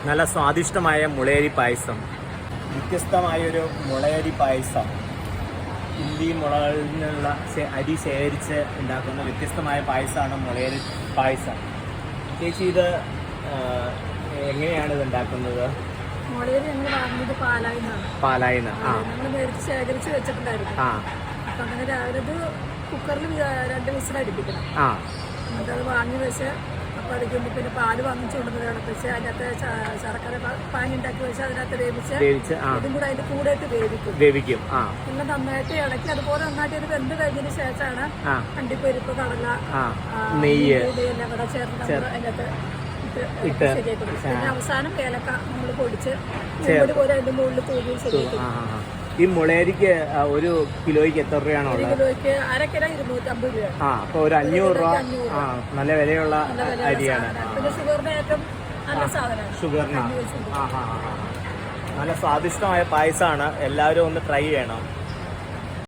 നല്ല സ്വാദിഷ്ടമായ മുളയരി പായസം. വ്യത്യസ്തമായൊരു മുളയരി പായസം. ഇല്ലി മുളകളിൽ നിന്നുള്ള അരി ശേഖരിച്ച് ഉണ്ടാക്കുന്ന വ്യത്യസ്തമായ പായസമാണ് മുളയരി പായസം. ചേച്ചി, ഇത് എങ്ങനെയാണ് ഇത് ഉണ്ടാക്കുന്നത്? മുളയരി ഞങ്ങൾ വാങ്ങിയത് പാലായിന്ന്. ഞങ്ങൾ നേരത്തെ ശേഖരിച്ച് വെച്ചിട്ടുണ്ടായിരുന്നു. അപ്പം അങ്ങനെ രാവിലെ ഇത് കുക്കറിൽ 2 വിസിൽ അടുപ്പിക്കണം. എന്നിട്ട് അത് വാങ്ങി വെച്ച് അപ്പോൾ അടിക്കുമ്പോൾ പിന്നെ പാല് വാങ്ങിച്ചുകൊണ്ടത് തിളപ്പിച്ച് അതിനകത്ത് ശർക്കര പാനി ഉണ്ടാക്കി വെച്ച് അതിനകത്ത് വേവിച്ച് ഇതും കൂടെ അതിൻ്റെ കൂടെയിട്ട് വേവിക്കും. പിന്നെ നന്നായിട്ട് ഇളക്കി അതുപോലെ നന്നായിട്ട് ഇത് വെന്ത് കഴിഞ്ഞതിന് ശേഷമാണ് അണ്ടിപ്പരിപ്പ്, കടല, നെയ്യ് എല്ലാം കൂടെ ചേർത്ത് അതിനകത്ത് ഇട്ട് ശരിയാക്കി. പിന്നെ അവസാനം ഏലക്ക നമ്മൾ പൊടിച്ച് പോലെ അതിൻ്റെ മുകളിൽ തൂക്കി ശരിയാക്കി. ഈ മുളയരിക്ക് ഒരു കിലോയ്ക്ക് എത്ര രൂപയാണോ ഉള്ളത്? കിലോയ്ക്ക് അര കിലോ 250 രൂപ. അപ്പോൾ ഒരു 500 രൂപ. നല്ല വിലയുള്ള അരിയാണ്. പിന്നെ ഷുഗറിന് ഏറ്റവും നല്ല സാധനമാണ്. ഷുഗറിന് നല്ല സ്വാദിഷ്ടമായ പായസമാണ്. എല്ലാവരും ഒന്ന് ട്രൈ ചെയ്യണം.